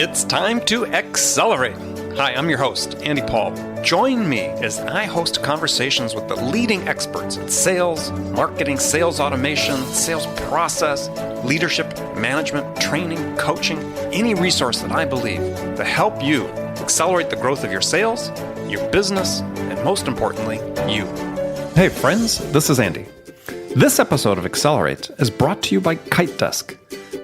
It's time to accelerate. Hi, I'm your host, Andy Paul. Join me as I host conversations with the leading experts in sales, marketing, sales automation, sales process, leadership, management, training, coaching, any resource that I believe to help you accelerate the growth of your sales, your business, and most importantly, you. Hey friends, this is Andy. This episode of Accelerate is brought to you by Kitedesk.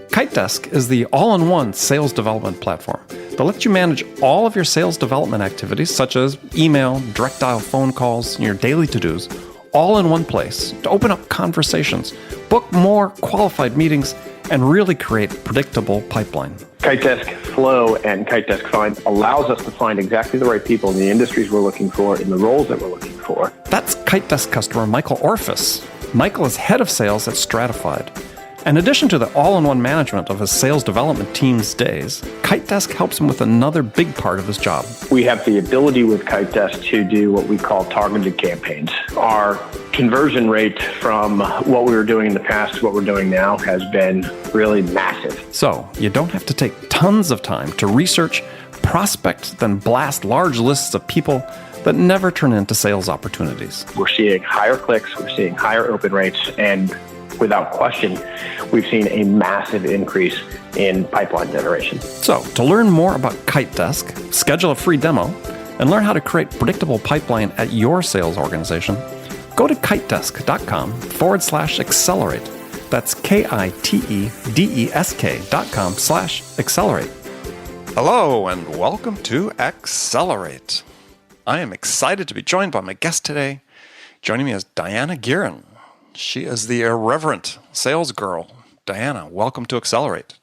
Kitedesk is the all-in-one sales development platform that lets you manage all of your sales development activities, such as email, direct dial phone calls, and your daily to-dos, all in one place to open up conversations, book more qualified meetings, and really create predictable pipeline. Kitedesk Flow and Kitedesk Find allows us to find exactly the right people in the industries we're looking for, in the roles that we're looking for. That's Kitedesk customer Michael Orphis. Michael is head of sales at Stratified. In addition to the all-in-one management of his sales development team's days, Kitedesk helps him with another big part of his job. We have the ability with Kitedesk to do what we call targeted campaigns. Our conversion rate from what we were doing in the past to what we're doing now has been really massive. So you don't have to take tons of time to research, prospect, then blast large lists of people that never turn into sales opportunities. We're seeing higher clicks, we're seeing higher open rates, and without question, we've seen a massive increase in pipeline generation. So, to learn more about Kitedesk, schedule a free demo, and learn how to create predictable pipeline at your sales organization, go to kitedesk.com/accelerate. That's KITEDESK.com/accelerate. Hello, and welcome to Accelerate. I am excited to be joined by my guest today. Joining me is Dianna Geairn. She is the irreverent sales girl. Dianna, welcome to Accelerate.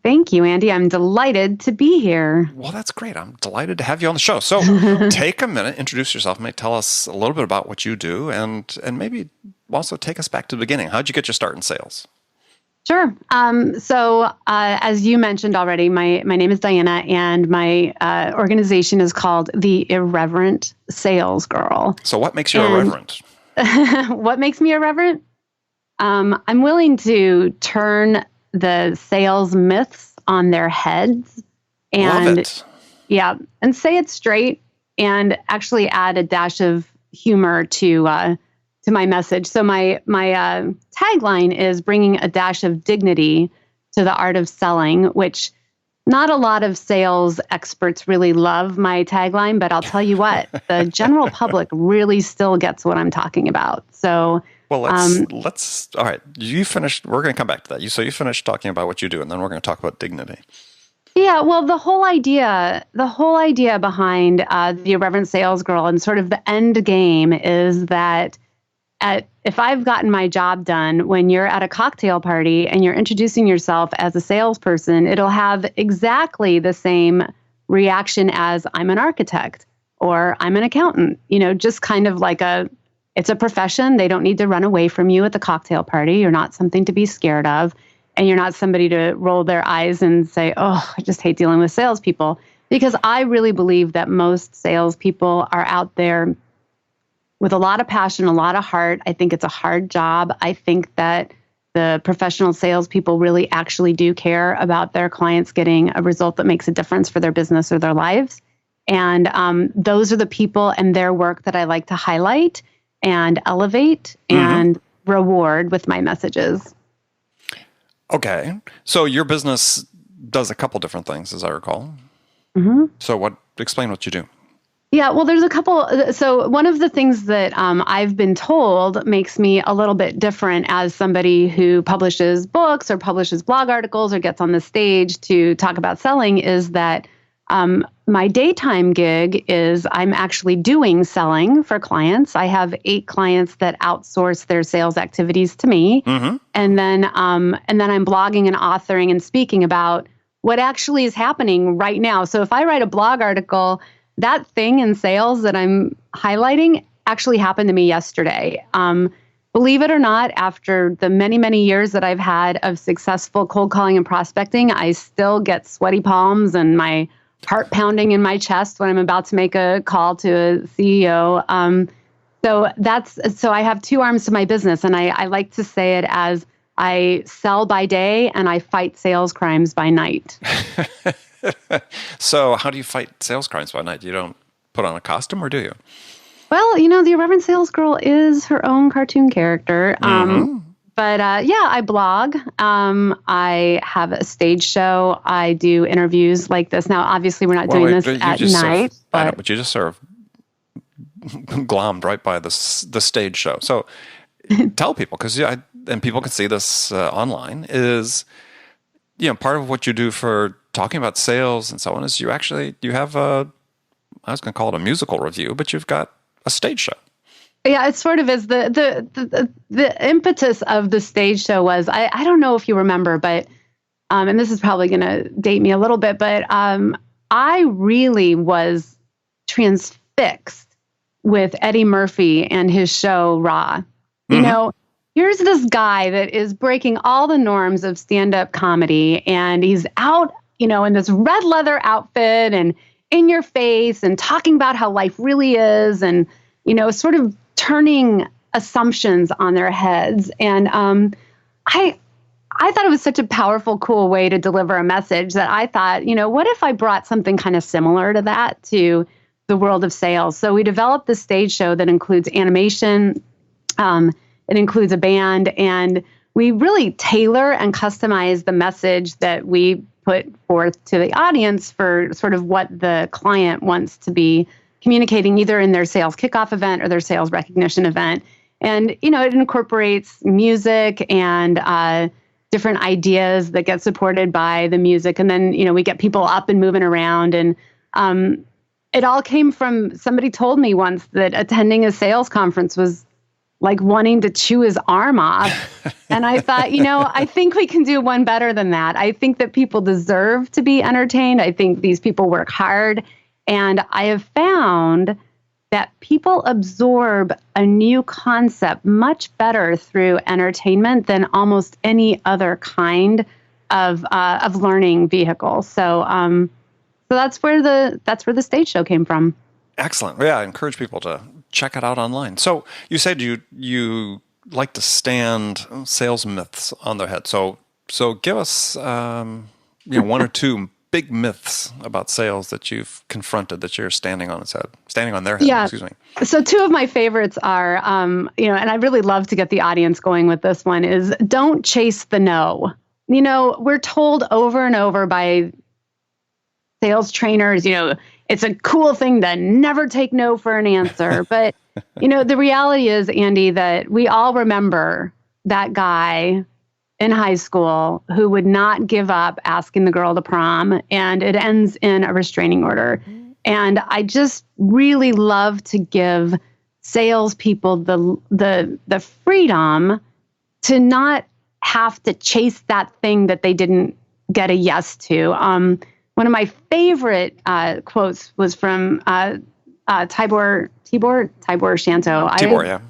Thank you, Andy. I'm delighted to be here. Well, that's great. I'm delighted to have you on the show. So take a minute, introduce yourself, maybe tell us a little bit about what you do, and maybe also take us back to the beginning. How'd you get your start in sales? Sure. As you mentioned already, my name is Dianna, and my organization is called the Irreverent Sales Girl. So what makes you irreverent? What makes me irreverent? I'm willing to turn the sales myths on their heads and say it straight and actually add a dash of humor to my message. So my tagline is bringing a dash of dignity to the art of selling, which not a lot of sales experts really love my tagline, but I'll tell you what, the general public really still gets what I'm talking about. So, well, let's, all right, you finished, we're going to come back to that. You finished talking about what you do, and then we're going to talk about dignity. Yeah, well, the whole idea behind the Irreverent Sales Girl and sort of the end game is that if I've gotten my job done, when you're at a cocktail party and you're introducing yourself as a salesperson, it'll have exactly the same reaction as I'm an architect or I'm an accountant. Just kind of like it's a profession. They don't need to run away from you at the cocktail party. You're not something to be scared of. And you're not somebody to roll their eyes and say, oh, I just hate dealing with salespeople. Because I really believe that most salespeople are out there with a lot of passion, a lot of heart. I think it's a hard job. I think that the professional salespeople really actually do care about their clients getting a result that makes a difference for their business or their lives. And those are the people and their work that I like to highlight and elevate and reward with my messages. Okay. So your business does a couple different things, as I recall. So explain what you do. Yeah, well, there's a couple. So one of the things that I've been told makes me a little bit different as somebody who publishes books or publishes blog articles or gets on the stage to talk about selling is that my daytime gig is I'm actually doing selling for clients. I have 8 clients that outsource their sales activities to me. And then I'm blogging and authoring and speaking about what actually is happening right now. So if I write a blog article, that thing in sales that I'm highlighting actually happened to me yesterday. Believe it or not, after the many, many years that I've had of successful cold calling and prospecting, I still get sweaty palms and my heart pounding in my chest when I'm about to make a call to a CEO. So I have 2 arms to my business, and I like to say it as I sell by day and I fight sales crimes by night. So how do you fight sales crimes by night? You don't put on a costume, or do you? Well, the Irreverent Sales Girl is her own cartoon character. But I blog. I have a stage show. I do interviews like this. Now, obviously, we're not doing this at night. I know, but you just sort of glommed right by the stage show. So tell people, because and people can see this online, is part of what you do for talking about sales and so on is you have I was going to call it a musical review, but you've got a stage show. Yeah, it sort of is. The impetus of the stage show was, I don't know if you remember, but, and this is probably going to date me a little bit, but I really was transfixed with Eddie Murphy and his show Raw. Here's this guy that is breaking all the norms of stand-up comedy, and he's out, in this red leather outfit and in your face and talking about how life really is, and, sort of turning assumptions on their heads. And I thought it was such a powerful, cool way to deliver a message that I thought, what if I brought something kind of similar to that to the world of sales? So we developed this stage show that includes animation. It includes a band, and we really tailor and customize the message that we put forth to the audience for sort of what the client wants to be communicating, either in their sales kickoff event or their sales recognition event. And, it incorporates music and different ideas that get supported by the music. And then, we get people up and moving around. And it all came from, somebody told me once that attending a sales conference was like wanting to chew his arm off. And I thought, I think we can do one better than that. I think that people deserve to be entertained. I think these people work hard. And I have found that people absorb a new concept much better through entertainment than almost any other kind of learning vehicle. So that's where the stage show came from. Excellent. Yeah, I encourage people to check it out online. So you said you like to stand sales myths on their head. So give us one or two big myths about sales that you've confronted that you're standing on their head. Yeah. Excuse me. So two of my favorites are, and I really love to get the audience going with this one, is don't chase the no. We're told over and over by sales trainers, it's a cool thing to never take no for an answer. But, the reality is, Andy, that we all remember that guy in high school who would not give up asking the girl to prom, and it ends in a restraining order. And I just really love to give salespeople the freedom to not have to chase that thing that they didn't get a yes to. One of my favorite quotes was from Tibor Shanto. Tibor, yeah.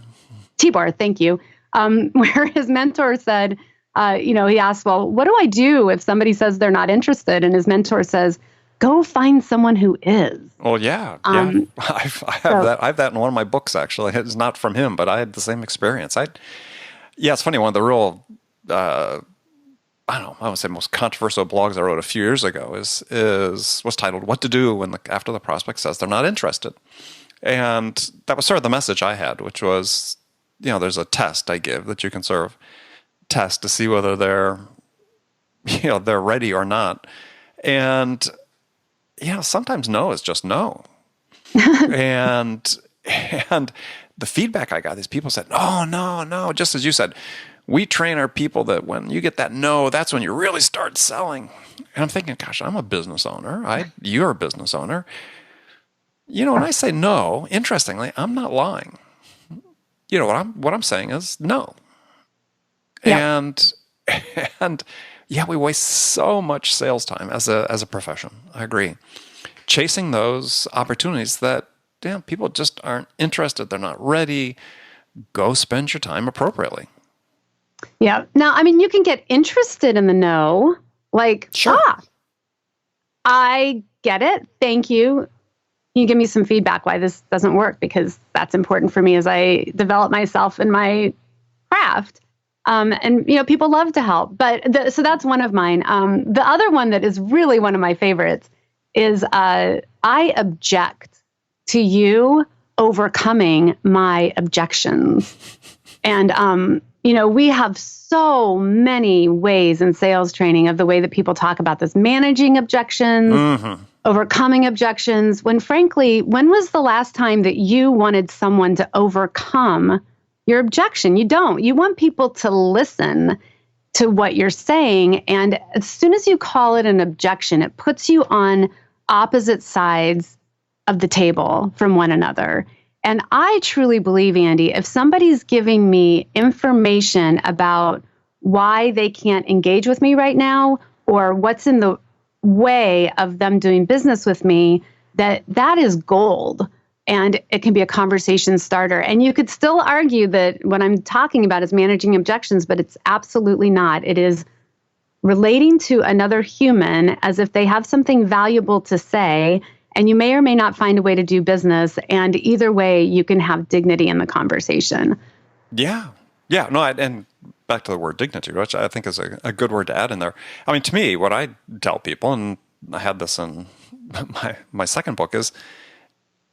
Tibor, thank you. Where his mentor said, he asked, well, what do I do if somebody says they're not interested? And his mentor says, go find someone who is. Well, yeah. I have that in one of my books, actually. It's not from him, but I had the same experience. It's funny. One of the real, I would say most controversial blogs I wrote a few years ago was titled "What to Do After the Prospect Says They're Not Interested," and that was sort of the message I had, which was, there's a test I give that you can sort of test to see whether they're ready or not, and sometimes no is just no, and the feedback I got is people said, no, just as you said. We train our people that when you get that no, that's when you really start selling. And I'm thinking, gosh, I'm a business owner. You're a business owner. When I say no, interestingly, I'm not lying. What I'm saying is no. Yeah. And we waste so much sales time as a profession. I agree. Chasing those opportunities that people just aren't interested. They're not ready. Go spend your time appropriately. Yeah. Now, you can get interested in the no, like, sure. I get it. Thank you. Can you give me some feedback why this doesn't work? Because that's important for me as I develop myself in my craft. And people love to help. But so that's one of mine. The other one that is really one of my favorites is I object to you overcoming my objections. And we have so many ways in sales training of the way that people talk about this, managing objections, overcoming objections, when frankly, when was the last time that you wanted someone to overcome your objection? You don't. You want people to listen to what you're saying. And as soon as you call it an objection, it puts you on opposite sides of the table from one another. And I truly believe, Andy, if somebody's giving me information about why they can't engage with me right now, or what's in the way of them doing business with me, that is gold. And it can be a conversation starter. And you could still argue that what I'm talking about is managing objections, but it's absolutely not. It is relating to another human as if they have something valuable to say, and you may or may not find a way to do business. And either way, you can have dignity in the conversation. Yeah. No, and back to the word dignity, which I think is a good word to add in there. I mean, to me, what I tell people, and I had this in my second book, is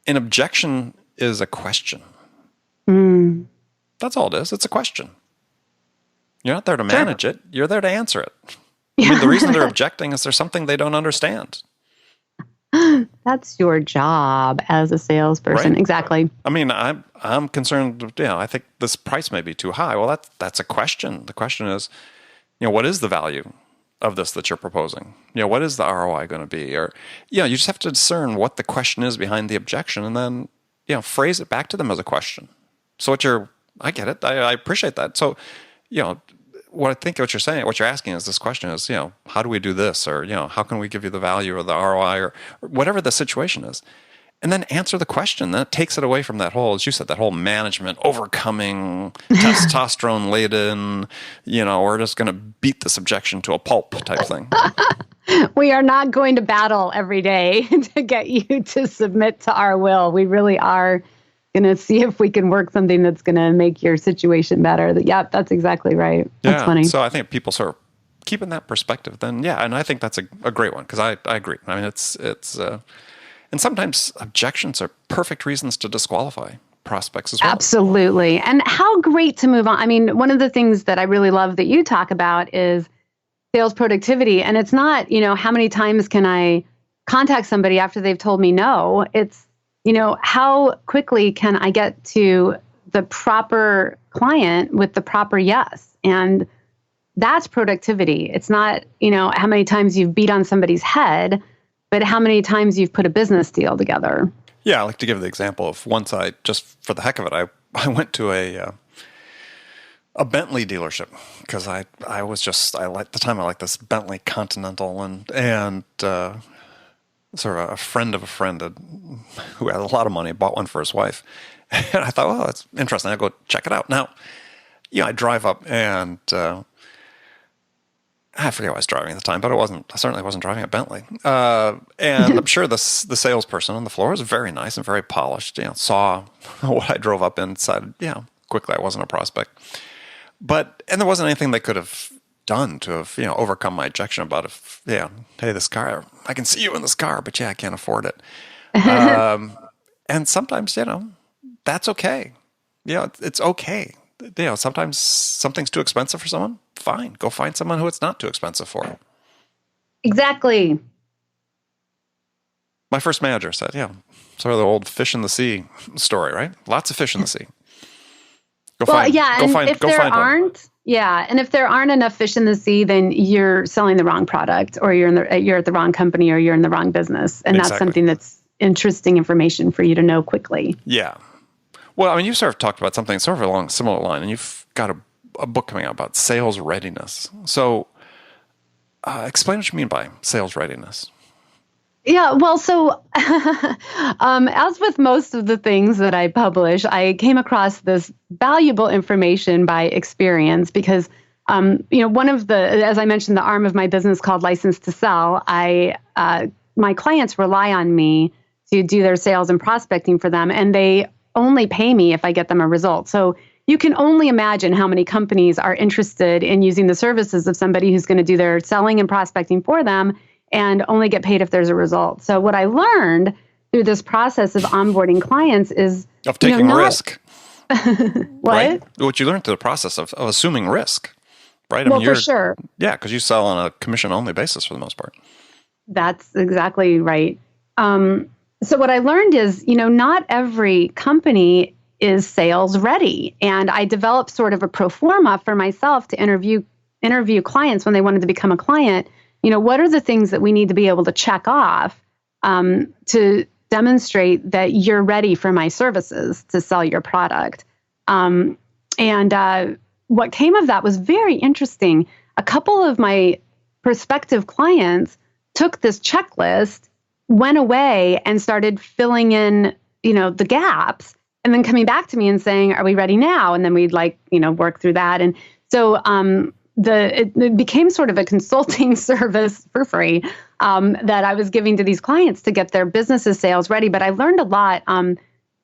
an objection is a question. That's all it is. It's a question. You're not there to manage it. You're there to answer it. I mean, the reason they're objecting is there's something they don't understand. That's your job as a salesperson. Right. Exactly. I mean, I'm concerned, I think this price may be too high. Well, that's a question. The question is, what is the value of this that you're proposing? What is the ROI going to be? Or, you just have to discern what the question is behind the objection, and then, phrase it back to them as a question. So I get it. I appreciate that. So, what I think what you're asking is this question is, how do we do this? Or, how can we give you the value or the ROI or whatever the situation is? And then answer the question. Then it takes it away from that whole, as you said, that whole management, overcoming, testosterone laden, we're just going to beat this objection to a pulp type thing. We are not going to battle every day to get you to submit to our will. We really are going to see if we can work something that's going to make your situation better. Yep, that's exactly right. That's funny. So I think people sort of keeping that perspective, then and I think that's a great one, because I agree. I mean, it's and sometimes objections are perfect reasons to disqualify prospects as well. Absolutely. And how great to move on. I mean, one of the things that I really love that you talk about is sales productivity. And it's not, how many times can I contact somebody after they've told me no? It's, how quickly can I get to the proper client with the proper yes? And that's productivity. It's not, how many times you've beat on somebody's head, but how many times you've put a business deal together. Yeah, I like to give the example of once just for the heck of it, I went to a Bentley dealership, because I liked this Bentley Continental, and sort of a friend of a friend who had a lot of money bought one for his wife. And I thought, well, that's interesting. I'll go check it out. Now, I drive up, and I forget what I was driving at the time, but I certainly wasn't driving a Bentley. And I'm sure the salesperson on the floor was very nice and very polished, saw what I drove up in, decided, quickly I wasn't a prospect. And there wasn't anything they could have done to have, overcome my objection about hey, this car, I can see you in this car, but I can't afford it. And sometimes, that's okay. It's okay. Sometimes something's too expensive for someone. Fine. Go find someone who it's not too expensive for. Exactly. My first manager said, sort of the old fish in the sea story, right? Lots of fish in the sea. And if there aren't enough fish in the sea, then you're selling the wrong product, or you're at the wrong company, or you're in the wrong business. And That's something that's interesting information for you to know quickly. Yeah. Well, I mean, you sort of talked about something sort of along a similar line, and you've got a book coming out about sales readiness. So explain what you mean by sales readiness. Yeah, well, so as with most of the things that I publish, I came across this valuable information by experience because, one of as I mentioned, the arm of my business called License to Sell, my clients rely on me to do their sales and prospecting for them, and they only pay me if I get them a result. So you can only imagine how many companies are interested in using the services of somebody who's going to do their selling and prospecting for them and only get paid if there's a result. So what I learned through this process of onboarding clients is of taking risk. What? Right? What you learned through the process of assuming risk, right? Well, for sure. Yeah, because you sell on a commission-only basis for the most part. That's exactly right. So what I learned is, not every company is sales ready. And I developed sort of a pro forma for myself to interview clients when they wanted to become a client. What are the things that we need to be able to check off to demonstrate that you're ready for my services to sell your product? And what came of that was very interesting. A couple of my prospective clients took this checklist, went away, and started filling in, the gaps, and then coming back to me and saying, "Are we ready now?" And then we'd work through that. And so it became sort of a consulting service for free that I was giving to these clients to get their businesses sales ready. But I learned a lot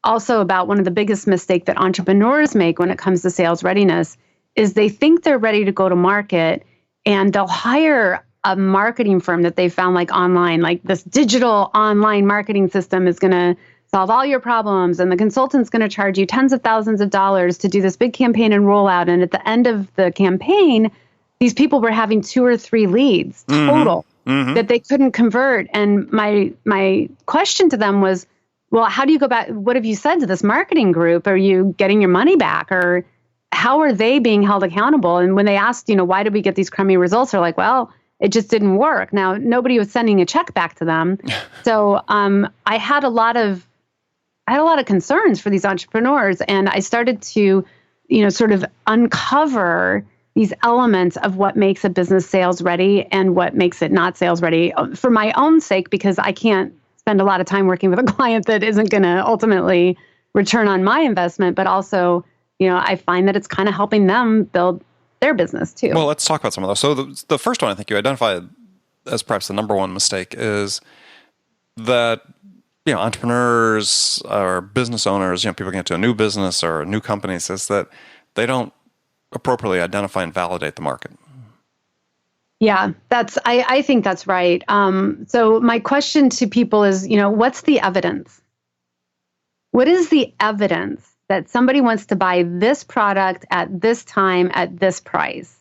also about one of the biggest mistakes that entrepreneurs make when it comes to sales readiness is they think they're ready to go to market, and they'll hire a marketing firm that they found online, like this digital online marketing system is going to solve all your problems. And the consultant's going to charge you tens of thousands of dollars to do this big campaign and rollout. And at the end of the campaign, these people were having 2 or 3 leads total that they couldn't convert. And my question to them was, well, how do you go back? What have you said to this marketing group? Are you getting your money back? Or how are they being held accountable? And when they asked, why did we get these crummy results? They're like, well, it just didn't work. Now, nobody was sending a check back to them. So I had a lot of concerns for these entrepreneurs. And I started to, sort of uncover these elements of what makes a business sales ready and what makes it not sales ready for my own sake, because I can't spend a lot of time working with a client that isn't going to ultimately return on my investment. But also, I find that it's kind of helping them build their business too. Well, let's talk about some of those. So the first one I think you identified as perhaps the number one mistake is that, entrepreneurs or business owners, people get into a new business or new companies, is that they don't appropriately identify and validate the market. Yeah, I think that's right. So my question to people is, what's the evidence? What is the evidence that somebody wants to buy this product at this time at this price?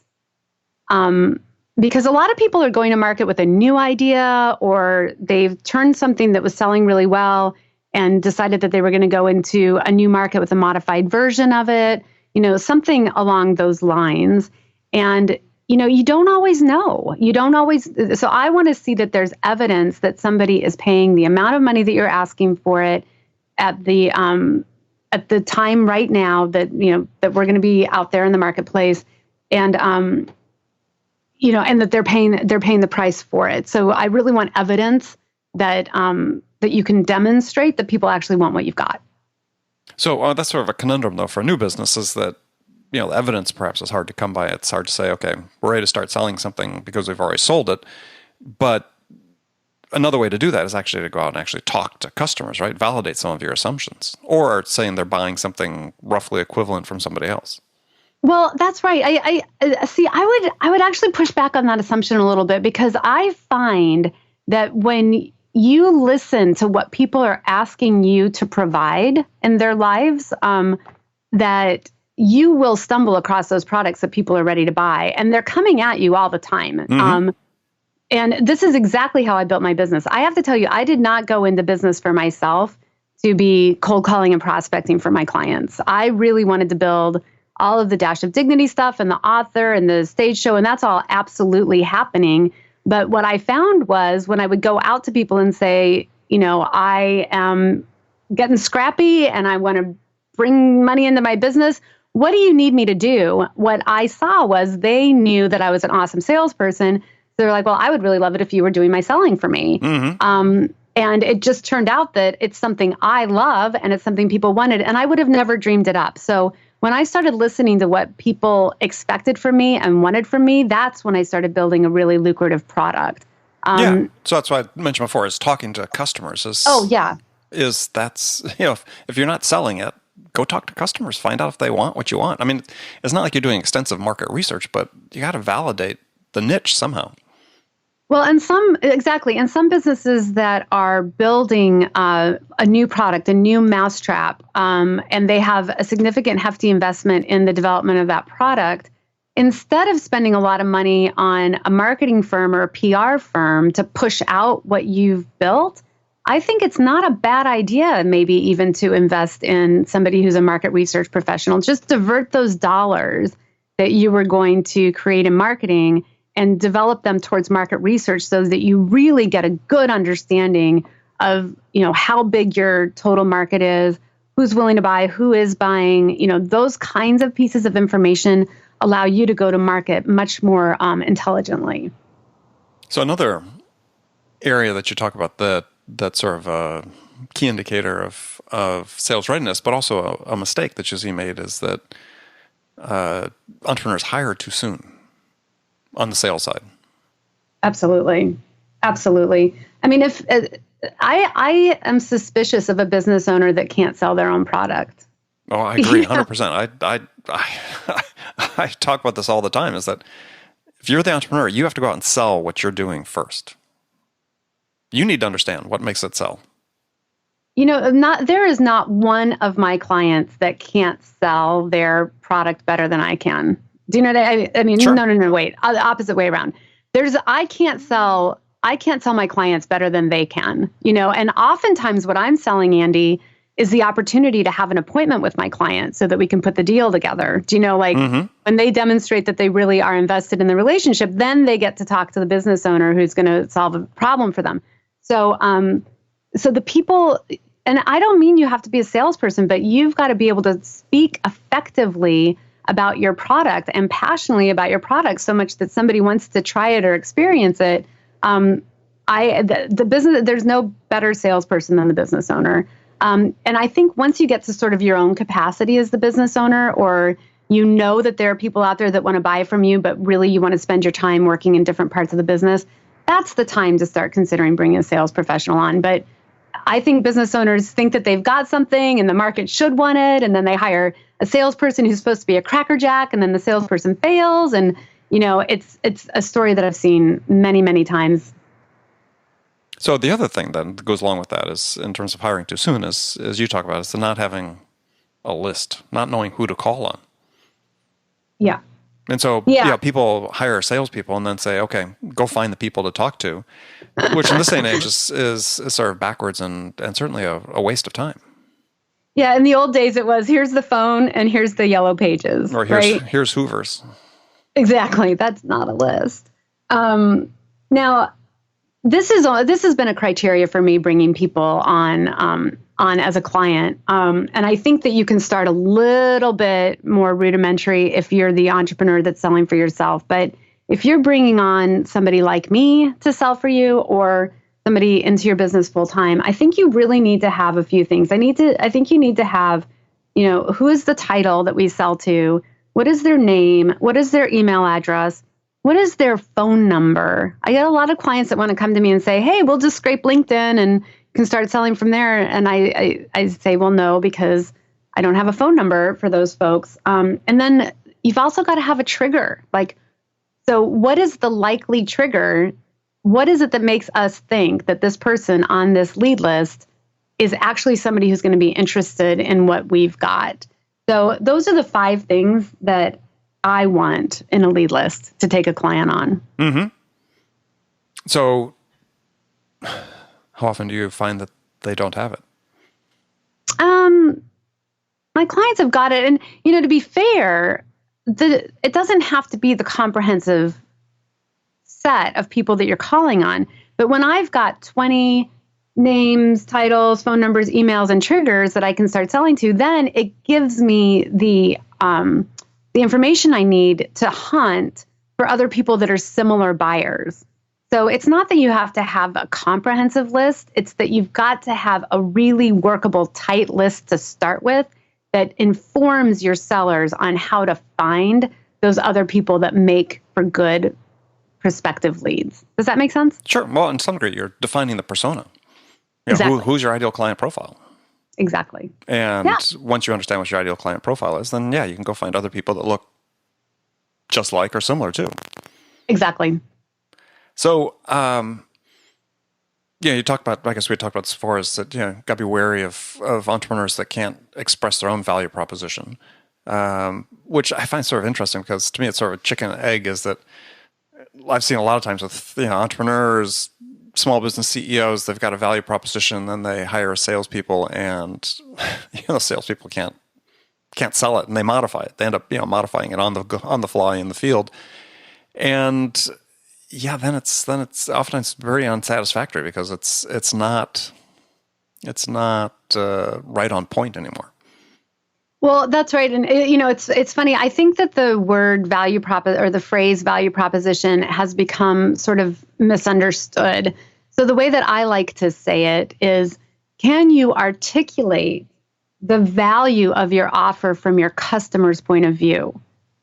Because a lot of people are going to market with a new idea, or they've turned something that was selling really well and decided that they were going to go into a new market with a modified version of it, something along those lines. And, you don't always know. So I want to see that there's evidence that somebody is paying the amount of money that you're asking for it at the time right now that, that we're going to be out there in the marketplace, and, and that they're paying the price for it. So I really want evidence that you can demonstrate that people actually want what you've got. So that's sort of a conundrum, though, for a new business, is that, the evidence perhaps is hard to come by. It's hard to say, okay, we're ready to start selling something because we've already sold it. But another way to do that is actually to go out and actually talk to customers, right? Validate some of your assumptions, or saying they're buying something roughly equivalent from somebody else. Well, that's right. I see. I would actually push back on that assumption a little bit, because I find that when you listen to what people are asking you to provide in their lives, that you will stumble across those products that people are ready to buy, and they're coming at you all the time. And this is exactly how I built my business. I have to tell you, I did not go into business for myself to be cold calling and prospecting for my clients. I really wanted to build all of the Dash of Dignity stuff and the author and the stage show, and that's all absolutely happening. But what I found was when I would go out to people and say, I am getting scrappy and I want to bring money into my business, what do you need me to do? What I saw was they knew that I was an awesome salesperson. So they're like, well, I would really love it if you were doing my selling for me. And it just turned out that it's something I love and it's something people wanted, and I would have never dreamed it up. So when I started listening to what people expected from me and wanted from me, that's when I started building a really lucrative product. So that's why I mentioned before, is talking to customers. Is that's, if you're not selling it, go talk to customers, find out if they want what you want. I mean, it's not like you're doing extensive market research, but you got to validate the niche somehow. Well, and some businesses that are building a new product, a new mousetrap, and they have a significant hefty investment in the development of that product, instead of spending a lot of money on a marketing firm or a PR firm to push out what you've built, I think it's not a bad idea maybe even to invest in somebody who's a market research professional. Just divert those dollars that you were going to create in marketing and develop them towards market research so that you really get a good understanding of, how big your total market is, who's willing to buy, who is buying. Those kinds of pieces of information allow you to go to market much more intelligently. So another area that you talk about that's sort of a key indicator of sales readiness, but also a mistake that you see made is that entrepreneurs hire too soon on the sales side. Absolutely. I mean, if I am suspicious of a business owner that can't sell their own product. Oh, I agree, 100%. I talk about this all the time, is that if you're the entrepreneur, you have to go out and sell what you're doing first. You need to understand what makes it sell. There is not one of my clients that can't sell their product better than I can. Do you know what I mean? Sure. No, wait. The opposite way around. I can't sell my clients better than they can. And oftentimes what I'm selling, Andy, is the opportunity to have an appointment with my client so that we can put the deal together. Do you know, when they demonstrate that they really are invested in the relationship, then they get to talk to the business owner who's going to solve a problem for them. So, so the people, and I don't mean you have to be a salesperson, but you've got to be able to speak effectively about your product and passionately about your product so much that somebody wants to try it or experience it. The business, there's no better salesperson than the business owner. And I think once you get to sort of your own capacity as the business owner, or that there are people out there that want to buy from you, but really you want to spend your time working in different parts of the business, that's the time to start considering bringing a sales professional on. But I think business owners think that they've got something and the market should want it, and then they hire a salesperson who's supposed to be a crackerjack, and then the salesperson fails. And, it's a story that I've seen many, many times. So the other thing that goes along with that is, in terms of hiring too soon, is, as you talk about, is the not having a list, not knowing who to call on. Yeah. And so, people hire salespeople and then say, okay, go find the people to talk to, which in this day and age is sort of backwards and certainly a waste of time. Yeah, in the old days it was, here's the phone and here's the yellow pages. Or here's Hoover's. Exactly. That's not a list. Now, this has been a criteria for me bringing people on as a client. And I think that you can start a little bit more rudimentary if you're the entrepreneur that's selling for yourself. But if you're bringing on somebody like me to sell for you, or somebody into your business full time, I think you really need to have a few things. I think you need to have, who is the title that we sell to? What is their name? What is their email address? What is their phone number? I get a lot of clients that want to come to me and say, hey, we'll just scrape LinkedIn and can start selling from there. And I say, well, no, because I don't have a phone number for those folks. And then you've also got to have a trigger. So what is the likely trigger? What is it that makes us think that this person on this lead list is actually somebody who's going to be interested in what we've got? So those are the 5 things that I want in a lead list to take a client on. Mm-hmm. So how often do you find that they don't have it? My clients have got it. And, to be fair, it doesn't have to be the comprehensive set of people that you're calling on. But when I've got 20 names, titles, phone numbers, emails, and triggers that I can start selling to, then it gives me the information I need to hunt for other people that are similar buyers. So it's not that you have to have a comprehensive list. It's that you've got to have a really workable, tight list to start with that informs your sellers on how to find those other people that make for good prospective leads. Does that make sense? Sure. Well, in some degree, you're defining the persona. Exactly. Who's your ideal client profile? Exactly. And once you understand what your ideal client profile is, then you can go find other people that look just like or similar too. Exactly. So, you talk about, I guess we talked about this before, is that, got to be wary of entrepreneurs that can't express their own value proposition, which I find sort of interesting because to me it's sort of a chicken and egg, is that I've seen a lot of times with, entrepreneurs, small business CEOs, they've got a value proposition, then they hire salespeople, and salespeople can't sell it, and they modify it. They end up modifying it on the fly in the field, and then it's oftentimes very unsatisfactory because it's not right on point anymore. Well, that's right. And, it's funny. I think that the word or the phrase value proposition has become sort of misunderstood. So the way that I like to say it is, can you articulate the value of your offer from your customer's point of view?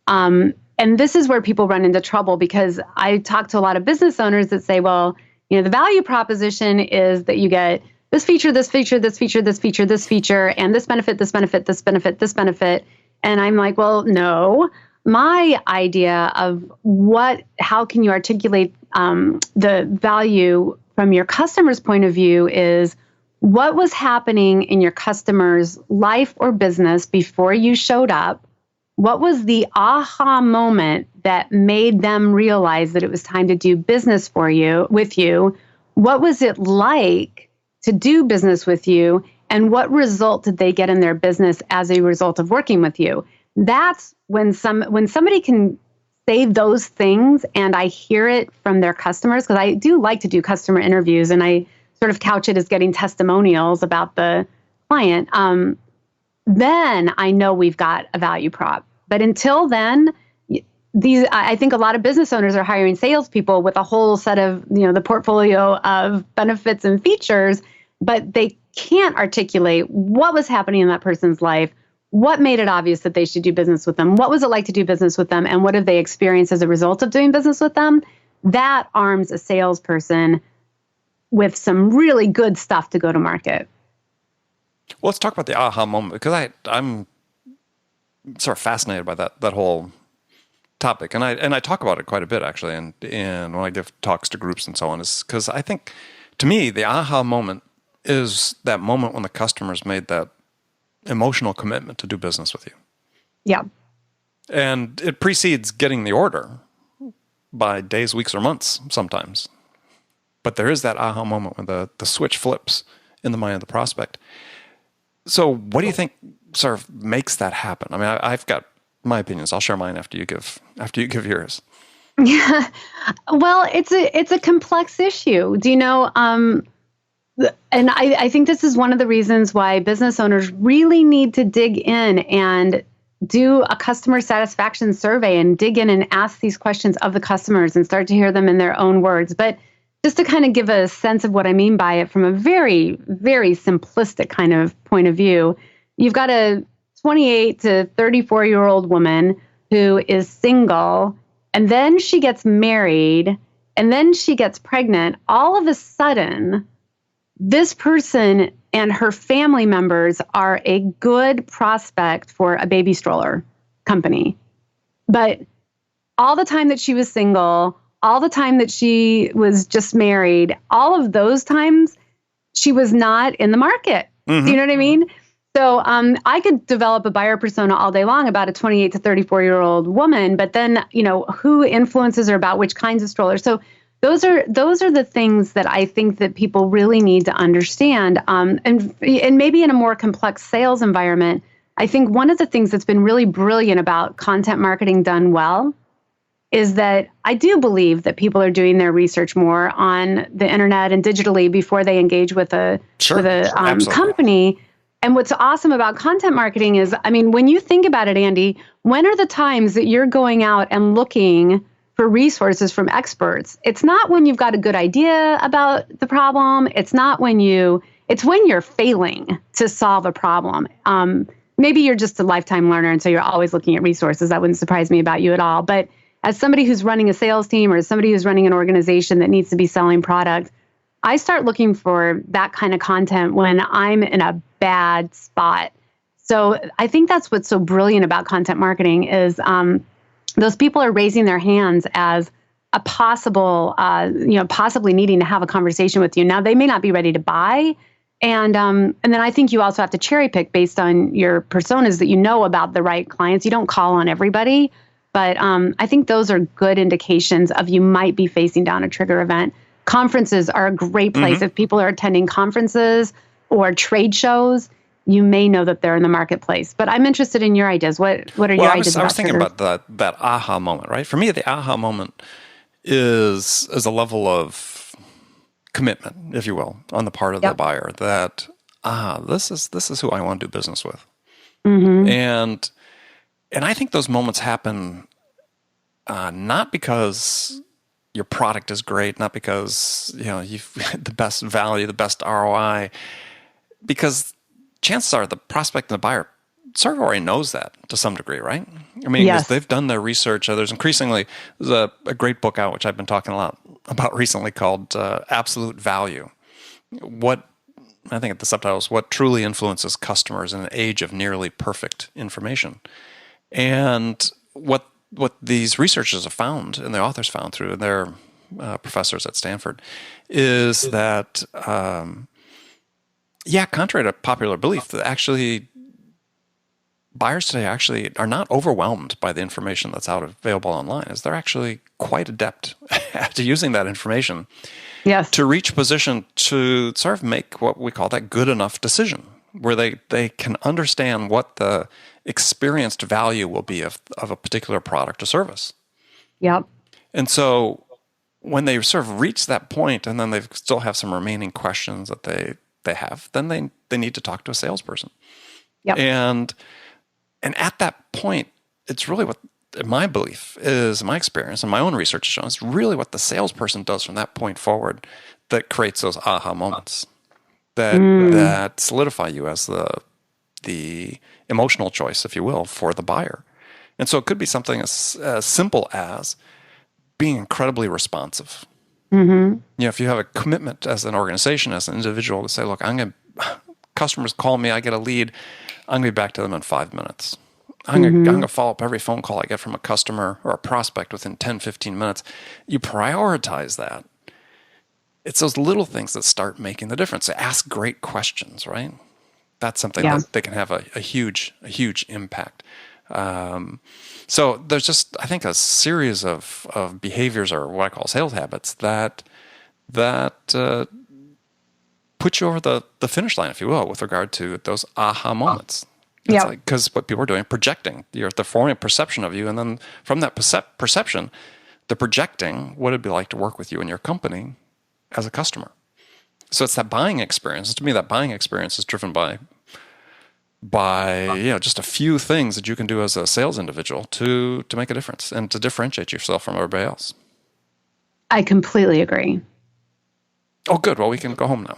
And this is where people run into trouble, because I talk to a lot of business owners that say, well, the value proposition is that you get this feature, this feature, this feature, this feature, this feature, and this benefit, this benefit, this benefit, this benefit. And I'm like, well, no. My idea of how can you articulate the value from your customer's point of view is, what was happening in your customer's life or business before you showed up? What was the aha moment that made them realize that it was time to do business with you? What was it like to do business with you, and what result did they get in their business as a result of working with you? That's when somebody can say those things, and I hear it from their customers, because I do like to do customer interviews, and I sort of couch it as getting testimonials about the client. Then I know we've got a value prop. But until then, I think a lot of business owners are hiring salespeople with a whole set of, the portfolio of benefits and features, but they can't articulate what was happening in that person's life, what made it obvious that they should do business with them, what was it like to do business with them, and what have they experienced as a result of doing business with them. That arms a salesperson with some really good stuff to go to market. Well, let's talk about the aha moment, because I'm sort of fascinated by that whole topic, and I talk about it quite a bit actually, and when I give talks to groups and so on, is because I think, to me, the aha moment is that moment when the customer's made that emotional commitment to do business with you. Yeah, and it precedes getting the order by days, weeks, or months sometimes. But there is that aha moment when the switch flips in the mind of the prospect. So, what do you think sort of makes that happen? I mean, I've got my opinions. I'll share mine after you give yours. Yeah, well, it's a complex issue. Do you know? And I think this is one of the reasons why business owners really need to dig in and do a customer satisfaction survey and dig in and ask these questions of the customers and start to hear them in their own words. But just to kind of give a sense of what I mean by it from a very, very simplistic kind of point of view, you've got a 28 to 34-year-old woman who is single, and then she gets married, and then she gets pregnant. All of a sudden, this person and her family members are a good prospect for a baby stroller company. But all the time that she was single, all the time that she was just married, all of those times, she was not in the market. Mm-hmm. Do you know what I mean? So I could develop a buyer persona all day long about a 28 to 34-year-old woman, but then, who influences her about which kinds of strollers? So those are the things that I think that people really need to understand. And maybe in a more complex sales environment, I think one of the things that's been really brilliant about content marketing done well is that I do believe that people are doing their research more on the internet and digitally before they engage with a company. And what's awesome about content marketing is, I mean, when you think about it, Andy, when are the times that you're going out and looking for resources from experts? It's not when you've got a good idea about the problem. It's when you're failing to solve a problem. Maybe you're just a lifetime learner, and so you're always looking at resources. That wouldn't surprise me about you at all. But as somebody who's running a sales team or as somebody who's running an organization that needs to be selling product, I start looking for that kind of content when I'm in a bad spot. So I think that's what's so brilliant about content marketing is those people are raising their hands as a possible, possibly needing to have a conversation with you. Now, they may not be ready to buy. And then I think you also have to cherry pick based on your personas that you know about the right clients. You don't call on everybody. But I think those are good indications of you might be facing down a trigger event. Conferences are a great place. If people are attending conferences or trade shows, you may know that they're in the marketplace. But I'm interested in your ideas. What are your ideas about I was thinking triggers? about that aha moment, right? For me, the aha moment is a level of commitment, if you will, on the part of the buyer that, this is who I want to do business with. And I think those moments happen not because your product is great, not because you've the best value, the best ROI, because chances are the prospect and the buyer sort of already knows that to some degree, right? I mean, they've done their research. There's a great book out, which I've been talking a lot about recently, called Absolute Value. I think the subtitle is What Truly Influences Customers in an Age of Nearly Perfect Information. And what these researchers have found, and the authors found through their professors at Stanford, is that, contrary to popular belief, that actually buyers today actually are not overwhelmed by the information that's available online, as they're actually quite adept at using that information to reach a position to sort of make what we call that good enough decision, where they can understand what the experienced value will be of a particular product or service. Yep. And so when they sort of reach that point and then they still have some remaining questions that they have, then they need to talk to a salesperson. Yep. And at that point, it's really what my belief is, my experience, and my own research has shown, it's really what the salesperson does from that point forward that creates those aha moments that solidify you as the emotional choice, if you will, for the buyer. And so it could be something as simple as being incredibly responsive. If you have a commitment as an organization, as an individual, to say, look, customers call me, I get a lead, I'm going to be back to them in 5 minutes. I'm going to follow up every phone call I get from a customer or a prospect within 10, 15 minutes. You prioritize that. It's those little things that start making the difference. So ask great questions, right? That's something that they can have a huge impact. So there's just, I think, a series of behaviors, or what I call sales habits, that put you over the finish line, if you will, with regard to those aha moments. It's like, because what people are doing, projecting. They're forming a perception of you, and then from that perception, they're projecting what it'd be like to work with you and your company as a customer. So it's that buying experience. To me, that buying experience is driven by just a few things that you can do as a sales individual to make a difference and to differentiate yourself from everybody else. I completely agree. Oh, good. Well, we can go home now.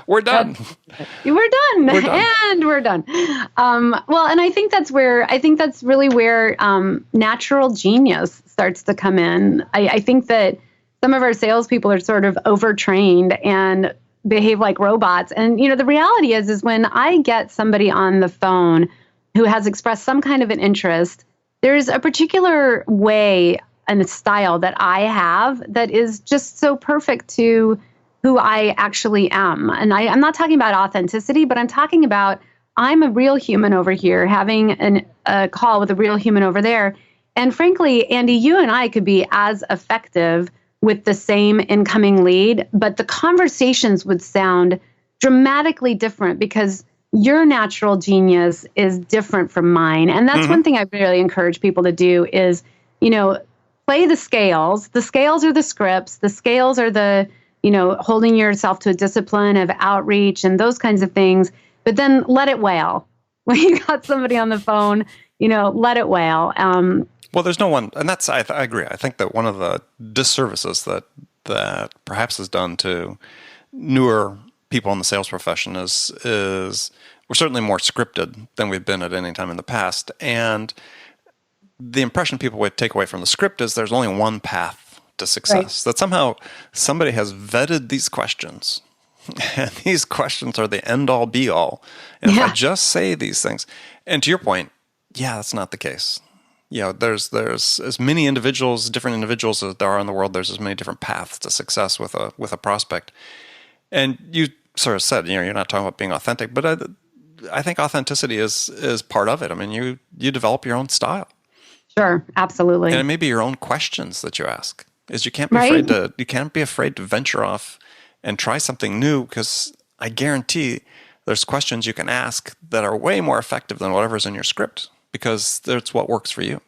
We're done. We're done. And we're done. And I think that's really where natural genius starts to come in. I think that some of our salespeople are sort of overtrained and behave like robots. And, the reality is when I get somebody on the phone who has expressed some kind of an interest, there's a particular way and a style that I have that is just so perfect to who I actually am. And I'm not talking about authenticity, but I'm talking about I'm a real human over here having a call with a real human over there. And frankly, Andy, you and I could be as effective with the same incoming lead, but the conversations would sound dramatically different because your natural genius is different from mine. And that's one thing I really encourage people to do is, play the scales. The scales are the scripts. The scales are the, holding yourself to a discipline of outreach and those kinds of things. But then let it wail. When you got somebody on the phone, let it wail. Well, there's no one, and that's, I agree. I think that one of the disservices that perhaps is done to newer people in the sales profession is we're certainly more scripted than we've been at any time in the past. And the impression people would take away from the script is there's only one path to success. Right. That somehow somebody has vetted these questions And these questions are the end all be all. And if I just say these things, and to your point, that's not the case. There's as many individuals, different individuals as there are in the world. There's as many different paths to success with a prospect. And you sort of said, you're not talking about being authentic, but I think authenticity is part of it. I mean, you develop your own style. Sure, absolutely. And it may be your own questions that you ask. Is you can't be afraid to venture off and try something new, because I guarantee there's questions you can ask that are way more effective than whatever's in your script, because that's what works for you.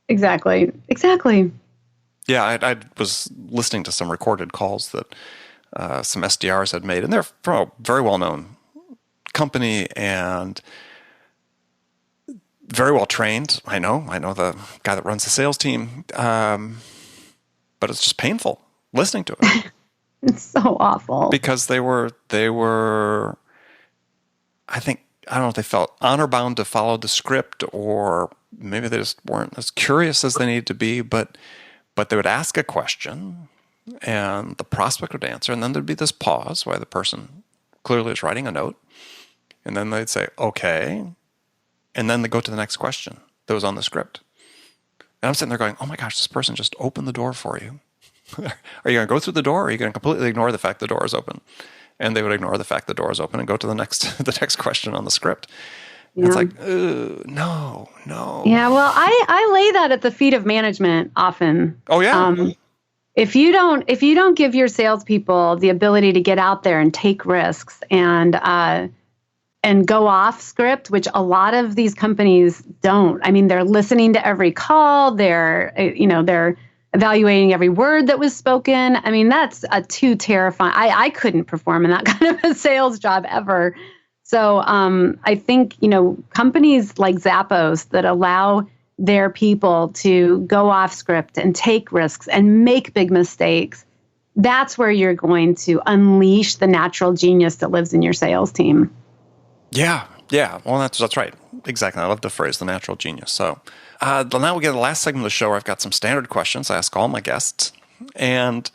Exactly. Yeah, I was listening to some recorded calls that some SDRs had made, and they're from a very well-known company and very well trained. I know the guy that runs the sales team, but it's just painful listening to it. It's so awful. Because they were, I don't know if they felt honor bound to follow the script, or maybe they just weren't as curious as they needed to be, but they would ask a question and the prospect would answer, and then there'd be this pause while the person clearly is writing a note, and then they'd say, okay, and then they go to the next question that was on the script. And I'm sitting there going, oh my gosh, this person just opened the door for you. Are you going to go through the door, or are you going to completely ignore the fact the door is open? And they would ignore the fact the door is open and go to the next question on the script. Yeah. It's like, no. Yeah, well, I lay that at the feet of management often. Oh yeah. If you don't give your salespeople the ability to get out there and take risks and go off script, which a lot of these companies don't. I mean, they're listening to every call. They're evaluating every word that was spoken. I mean, that's too terrifying. I couldn't perform in that kind of a sales job ever. So I think, companies like Zappos that allow their people to go off script and take risks and make big mistakes, that's where you're going to unleash the natural genius that lives in your sales team. Yeah. Well, that's right. Exactly. I love the phrase, the natural genius. So now we get the last segment of the show where I've got some standard questions I ask all my guests. And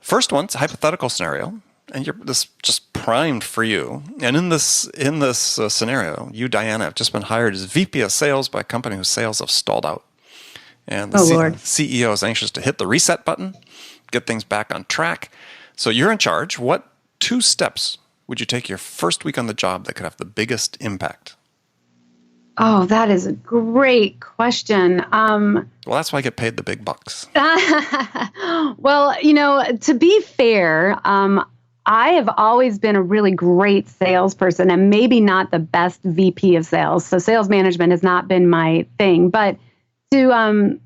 first one's a hypothetical scenario, and this just primed for you. And in this scenario, you, Dianna, have just been hired as VP of Sales by a company whose sales have stalled out. And the CEO is anxious to hit the reset button, get things back on track. So you're in charge. What 2 steps would you take your first week on the job that could have the biggest impact? Oh, that is a great question. Well, that's why I get paid the big bucks. Well, to be fair, I have always been a really great salesperson and maybe not the best VP of sales. So sales management has not been my thing. But to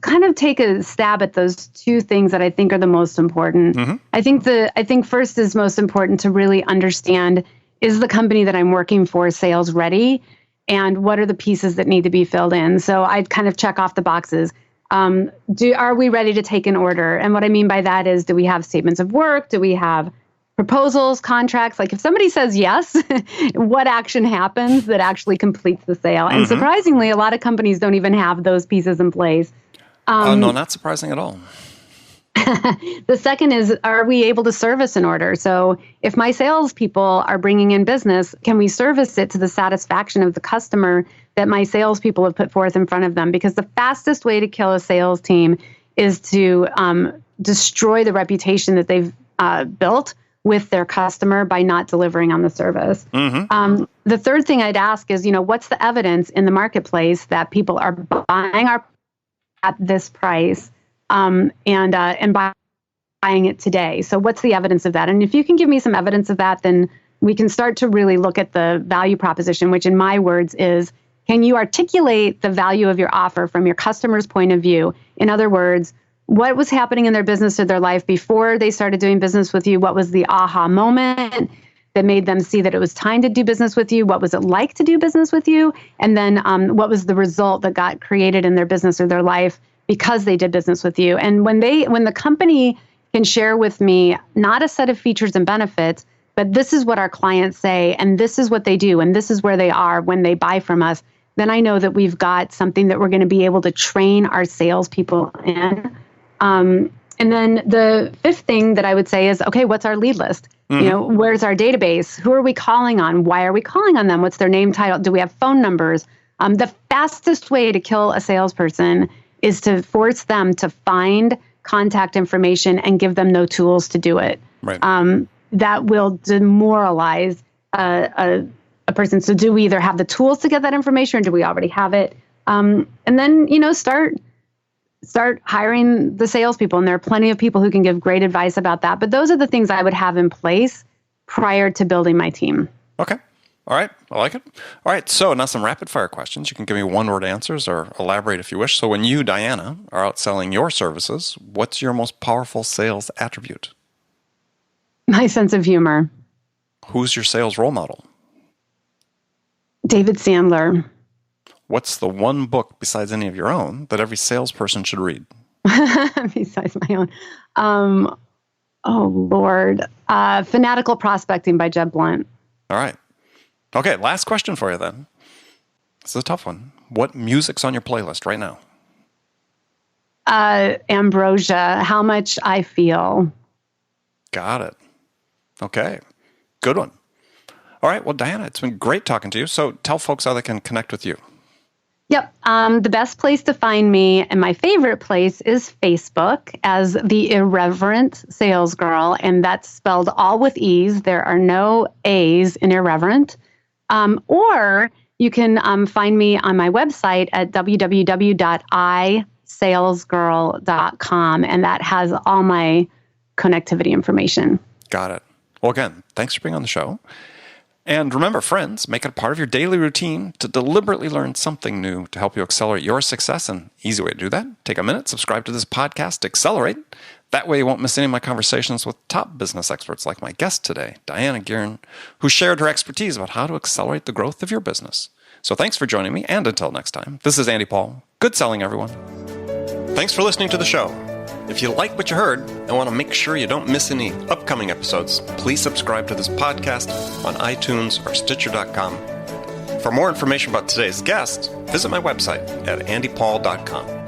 kind of take a stab at those 2 things that I think are the most important, mm-hmm. I think first is most important to really understand, is the company that I'm working for sales ready? And what are the pieces that need to be filled in? So I'd kind of check off the boxes. Are we ready to take an order? And what I mean by that is, do we have statements of work? Do we have proposals, contracts? Like if somebody says yes, what action happens that actually completes the sale? And surprisingly, a lot of companies don't even have those pieces in place. No, not surprising at all. The second is, are we able to service an order? So if my salespeople are bringing in business, can we service it to the satisfaction of the customer that my salespeople have put forth in front of them? Because the fastest way to kill a sales team is to destroy the reputation that they've built with their customer by not delivering on the service. Mm-hmm. The third thing I'd ask is, what's the evidence in the marketplace that people are buying our at this price? And buying it today. So what's the evidence of that? And if you can give me some evidence of that, then we can start to really look at the value proposition, which in my words is, can you articulate the value of your offer from your customer's point of view? In other words, what was happening in their business or their life before they started doing business with you? What was the aha moment that made them see that it was time to do business with you? What was it like to do business with you? And then what was the result that got created in their business or their life because they did business with you? And when the company can share with me not a set of features and benefits, but this is what our clients say, and this is what they do, and this is where they are when they buy from us, then I know that we've got something that we're going to be able to train our salespeople in. And then the fifth thing that I would say is, okay, what's our lead list? Where's our database? Who are we calling on? Why are we calling on them? What's their name, title? Do we have phone numbers? The fastest way to kill a salesperson is to force them to find contact information and give them no tools to do it. Right. That will demoralize a person. So do we either have the tools to get that information or do we already have it? And then, start hiring the salespeople. And there are plenty of people who can give great advice about that. But those are the things I would have in place prior to building my team. Okay. All right. I like it. All right. So now some rapid fire questions. You can give me one-word answers or elaborate if you wish. So when you, Dianna, are out selling your services, what's your most powerful sales attribute? My sense of humor. Who's your sales role model? David Sandler. What's the one book besides any of your own that every salesperson should read? Besides my own. Oh, Lord. Fanatical Prospecting by Jeb Blunt. All right. Okay, last question for you then. This is a tough one. What music's on your playlist right now? Ambrosia, How Much I Feel. Got it. Okay. Good one. All right. Well, Dianna, it's been great talking to you. So tell folks how they can connect with you. Yep. The best place to find me and my favorite place is Facebook as the Irreverent Sales Girl. And that's spelled all with E's. There are no A's in Irreverent. Or you can find me on my website at www.isalesgirl.com. And that has all my connectivity information. Got it. Well, again, thanks for being on the show. And remember, friends, make it a part of your daily routine to deliberately learn something new to help you accelerate your success. An easy way to do that, take a minute, subscribe to this podcast, Accelerate. That way you won't miss any of my conversations with top business experts like my guest today, Dianna Geairn, who shared her expertise about how to accelerate the growth of your business. So thanks for joining me, and until next time, this is Andy Paul. Good selling, everyone. Thanks for listening to the show. If you like what you heard and want to make sure you don't miss any upcoming episodes, please subscribe to this podcast on iTunes or Stitcher.com. For more information about today's guest, visit my website at andypaul.com.